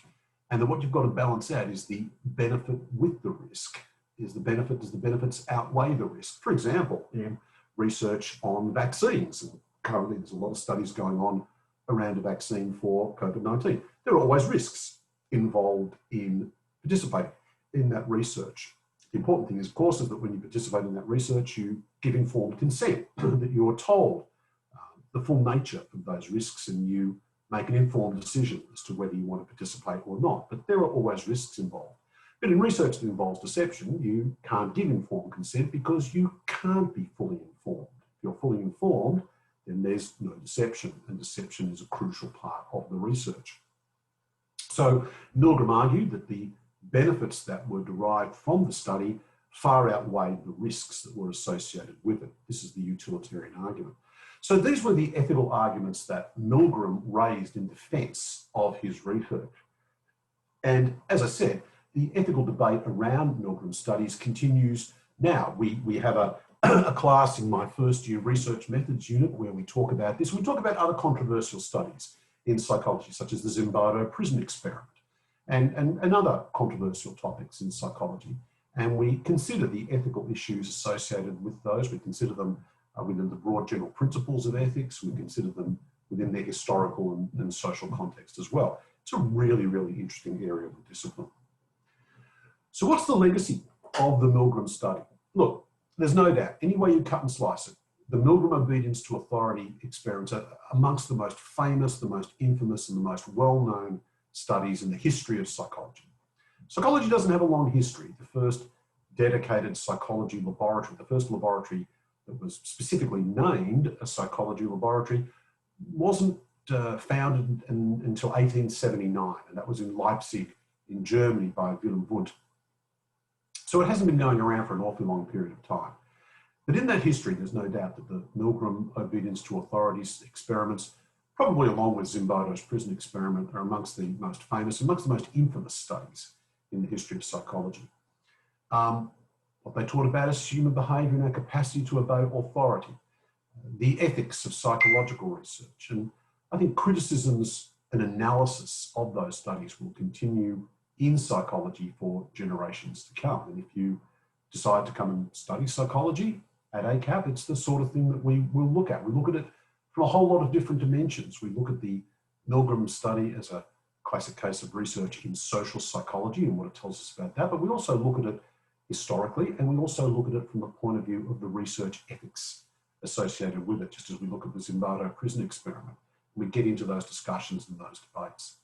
and that what you've got to balance out is the benefit with the risk. Does the benefits outweigh the risk? For example, in research on vaccines, and currently there's a lot of studies going on around a vaccine for COVID-19. There are always risks involved in participating in that research. The important thing is, of course, is that when you participate in that research, you give informed consent, that you're told the full nature of those risks and you make an informed decision as to whether you want to participate or not. But there are always risks involved. But in research that involves deception, you can't give informed consent because you can't be fully informed. If you're fully informed, then there's no deception, and deception is a crucial part of the research. So Milgram argued that the benefits that were derived from the study far outweighed the risks that were associated with it. This is the utilitarian argument. So these were the ethical arguments that Milgram raised in defence of his research. And as I said, the ethical debate around Milgram studies continues now. We have a class in my first year research methods unit where we talk about this. We talk about other controversial studies in psychology, such as the Zimbardo prison experiment and other controversial topics in psychology. And we consider the ethical issues associated with those. We consider them within the broad general principles of ethics. We consider them within their historical and social context as well. It's a really, really interesting area of the discipline. So what's the legacy of the Milgram study? Look, there's no doubt, any way you cut and slice it, the Milgram obedience to authority experiments are amongst the most famous, the most infamous, and the most well-known studies in the history of psychology. Psychology doesn't have a long history. The first dedicated psychology laboratory, the first laboratory that was specifically named a psychology laboratory, wasn't founded until 1879, and that was in Leipzig in Germany by Wilhelm Wundt. So it hasn't been going around for an awfully long period of time. But in that history, there's no doubt that the Milgram obedience to authorities experiments, probably along with Zimbardo's prison experiment, are amongst the most famous, amongst the most infamous studies in the history of psychology. What they taught about is human behaviour and our capacity to obey authority, the ethics of psychological research. And I think criticisms and analysis of those studies will continue in psychology for generations to come. And if you decide to come and study psychology at ACAP, it's the sort of thing that we will look at. We look at it from a whole lot of different dimensions. We look at the Milgram study as a classic case of research in social psychology and what it tells us about that, but we also look at it historically, and we also look at it from the point of view of the research ethics associated with it, just as we look at the Zimbardo prison experiment. We get into those discussions and those debates.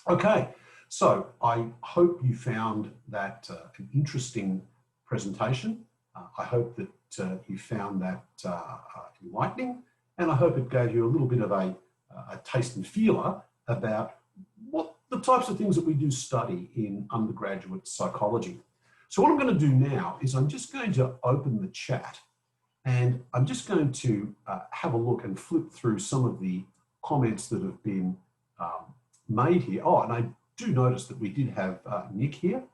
Okay, so I hope you found that an interesting presentation. I hope that you found that enlightening, And I hope it gave you a little bit of a taste and feeler about what the types of things that we do study in undergraduate psychology. So what I'm going to do now is I'm just going to open the chat, and I'm just going to have a look and flip through some of the comments that have been made here. Oh, and I do notice that we did have Nick here,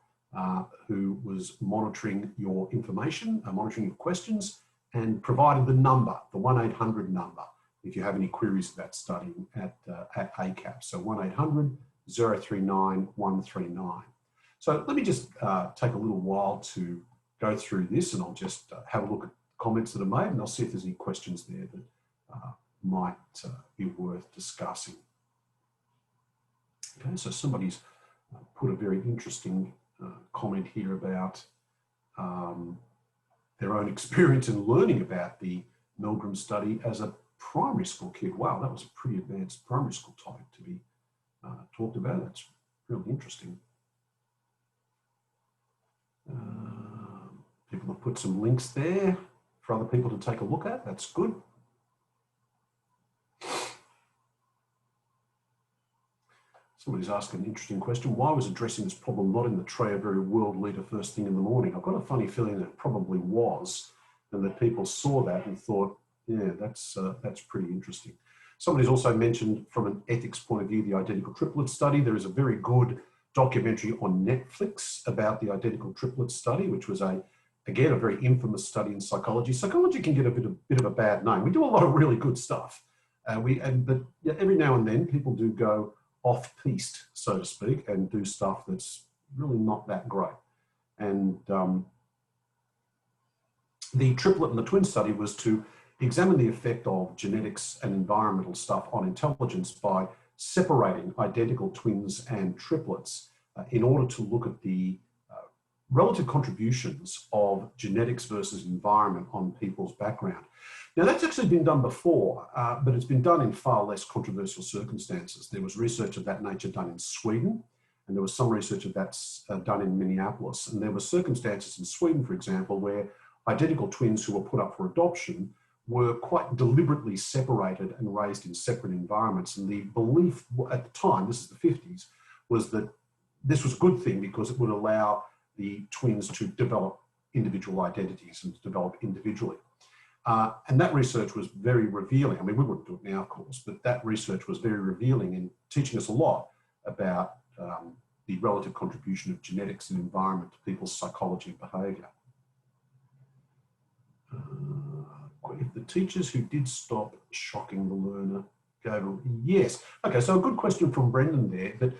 who was monitoring your information, monitoring your questions, and provided the number, the 1-800 number, if you have any queries about studying at ACAP. So 1-800-039-139. So let me just take a little while to go through this, and I'll just have a look at comments that are made, and I'll see if there's any questions there that might be worth discussing. Okay, so somebody's put a very interesting comment here about their own experience in learning about the Milgram study as a primary school kid. Wow, that was a pretty advanced primary school topic to be talked about. That's really interesting. People have put some links there for other people to take a look at. That's good. Somebody's asking an interesting question. Why was addressing this problem not in the tray a very world leader first thing in the morning? I've got a funny feeling that it probably was, and that people saw that and thought, yeah, that's pretty interesting. Somebody's also mentioned from an ethics point of view, the identical triplet study. There is a very good documentary on Netflix about the identical triplet study, which was again, a very infamous study in psychology. Psychology can get a bit of a bad name. We do a lot of really good stuff. But every now and then people do go off-piste, so to speak, and do stuff that's really not that great. And the triplet and the twin study was to examine the effect of genetics and environmental stuff on intelligence by separating identical twins and triplets in order to look at the relative contributions of genetics versus environment on people's background. Now, that's actually been done before, but it's been done in far less controversial circumstances. There was research of that nature done in Sweden, and there was some research of that done in Minneapolis. And there were circumstances in Sweden, for example, where identical twins who were put up for adoption were quite deliberately separated and raised in separate environments. And the belief at the time, this is the 50s, was that this was a good thing because it would allow the twins to develop individual identities and to develop individually. And that research was very revealing. I mean, we wouldn't do it now, of course, but that research was very revealing in teaching us a lot about the relative contribution of genetics and environment to people's psychology and behaviour. If the teachers who did stop shocking the learner gave a yes. Okay, so a good question from Brendan there, that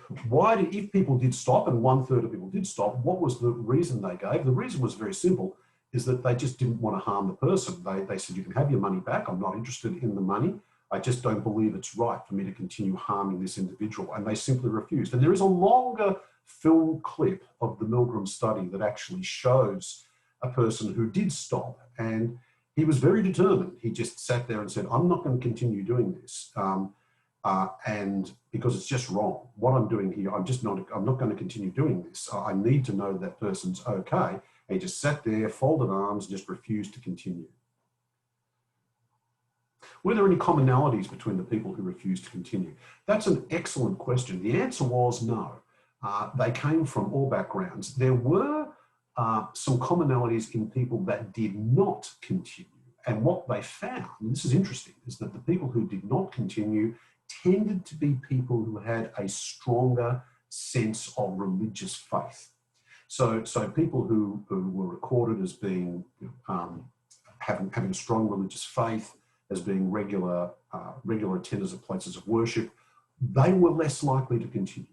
if people did stop, and 1/3 of people did stop, what was the reason they gave? The reason was very simple, is that they just didn't want to harm the person. They said, you can have your money back. I'm not interested in the money. I just don't believe it's right for me to continue harming this individual. And they simply refused. And there is a longer film clip of the Milgram study that actually shows a person who did stop, and he was very determined. He just sat there and said, I'm not going to continue doing this. And because it's just wrong. What I'm doing here, I'm not going to continue doing this. I need to know that person's okay. And he just sat there, folded arms, just refused to continue. Were there any commonalities between the people who refused to continue? That's an excellent question. The answer was no. They came from all backgrounds. There were some commonalities in people that did not continue. And what they found, and this is interesting, is that the people who did not continue tended to be people who had a stronger sense of religious faith. So people who were recorded as being, having strong religious faith, as being regular attenders of places of worship, they were less likely to continue.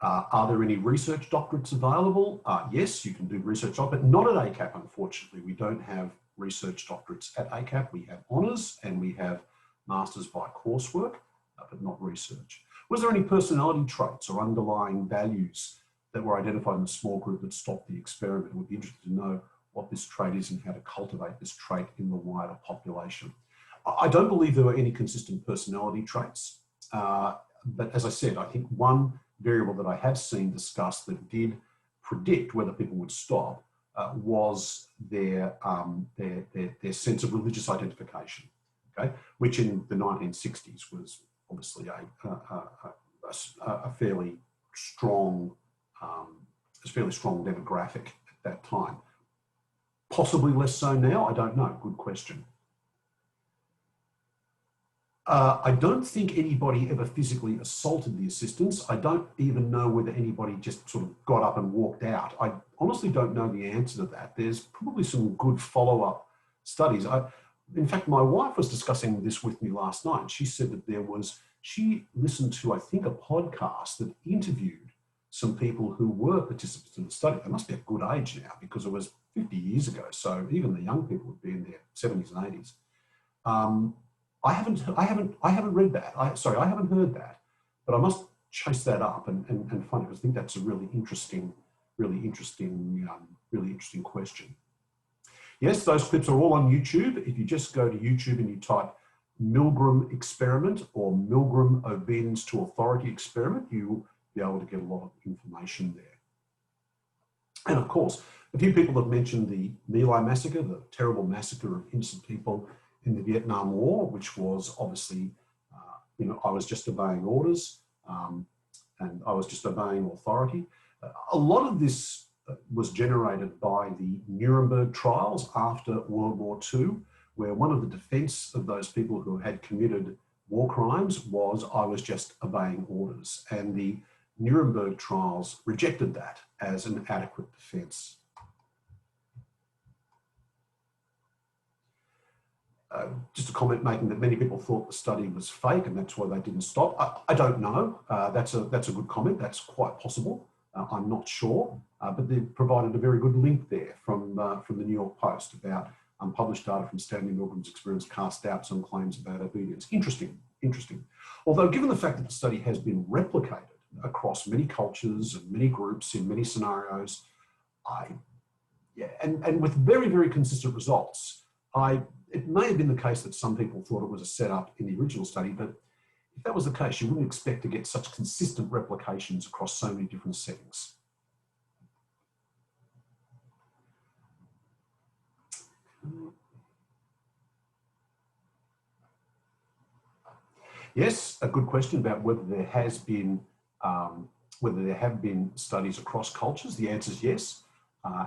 Are there any research doctorates available? Yes, you can do research doctorate, but not at ACAP, unfortunately. We don't have research doctorates at ACAP. We have honours and we have masters by coursework, but not research. Was there any personality traits or underlying values that were identified in the small group that stopped the experiment? It would be interesting to know what this trait is and how to cultivate this trait in the wider population. I don't believe there were any consistent personality traits, but as I said, I think one variable that I have seen discussed that did predict whether people would stop was their sense of religious identification, okay, which in the 1960s was obviously a fairly strong demographic at that time. Possibly less so now, I don't know, good question. I don't think anybody ever physically assaulted the assistants. I don't even know whether anybody just sort of got up and walked out. I honestly don't know the answer to that. There's probably some good follow-up studies. In fact, my wife was discussing this with me last night. She said that she listened to, I think, a podcast that interviewed some people who were participants in the study. They must be a good age now because it was 50 years ago. So even the young people would be in their 70s and 80s. I haven't read that. I haven't heard that, but I must chase that up and find it, because I think that's a really interesting question. Yes, those clips are all on YouTube. If you just go to YouTube and you type Milgram experiment or Milgram obedience to authority experiment, you'll be able to get a lot of information there. And of course, a few people have mentioned the Milei massacre, the terrible massacre of innocent people in the Vietnam War, which was obviously, I was just obeying orders and I was just obeying authority. A lot of this was generated by the Nuremberg trials after World War II, where one of the defense of those people who had committed war crimes was, I was just obeying orders. And the Nuremberg trials rejected that as an adequate defense. Just a comment making that many people thought the study was fake and that's why they didn't stop. I don't know. That's a good comment. That's quite possible. I'm not sure, but they provided a very good link there from the New York Post about unpublished data from Stanley Milgram's experience cast doubts on claims about obedience. Interesting. Although given the fact that the study has been replicated across many cultures and many groups in many scenarios, and with very, very consistent results, it may have been the case that some people thought it was a setup in the original study, but if that was the case, you wouldn't expect to get such consistent replications across so many different settings. Yes, a good question about whether there have been studies across cultures. The answer is yes,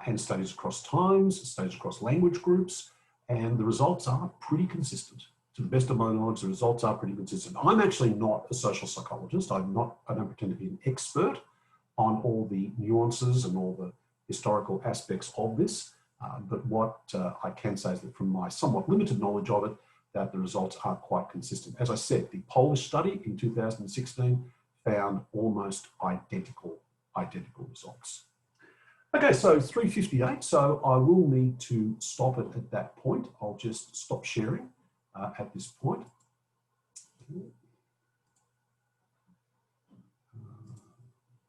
and studies across times, studies across language groups, and the results are pretty consistent. To the best of my knowledge, the results are pretty consistent. I'm actually not a social psychologist. I don't pretend to be an expert on all the nuances and all the historical aspects of this. But what I can say is that from my somewhat limited knowledge of it, that the results are quite consistent. As I said, the Polish study in 2016 found almost identical results. Okay, so 3:58, so I will need to stop it at that point. I'll just stop sharing at this point.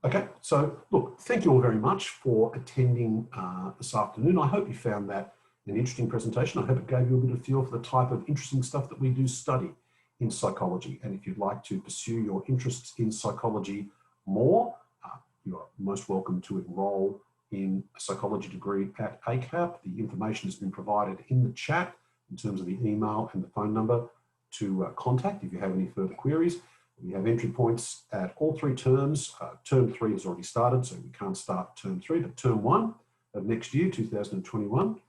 Okay, so look, thank you all very much for attending this afternoon. I hope you found that an interesting presentation. I hope it gave you a bit of feel for the type of interesting stuff that we do study in psychology. And if you'd like to pursue your interests in psychology more, you are most welcome to enroll in a psychology degree at ACAP. The information has been provided in the chat in terms of the email and the phone number to contact if you have any further queries. We have entry points at all three terms. Term 3 has already started, so we can't start term 3, but term 1 of next year, 2021.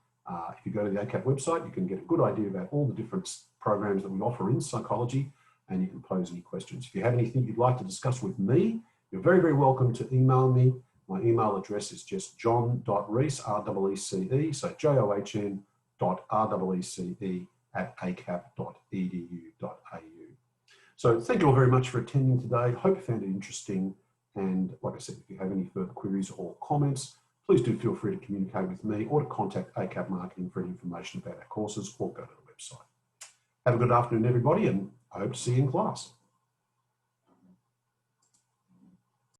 If you go to the ACAP website, you can get a good idea about all the different programs that we offer in psychology, and you can pose any questions. If you have anything you'd like to discuss with me, you're very, very welcome to email me. My email address is just john.reece, R-E-E-C-E, so john.reece@acap.edu.au. So thank you all very much for attending today. Hope you found it interesting. And like I said, if you have any further queries or comments, please do feel free to communicate with me or to contact ACAP Marketing for any information about our courses or go to the website. Have a good afternoon, everybody, and I hope to see you in class.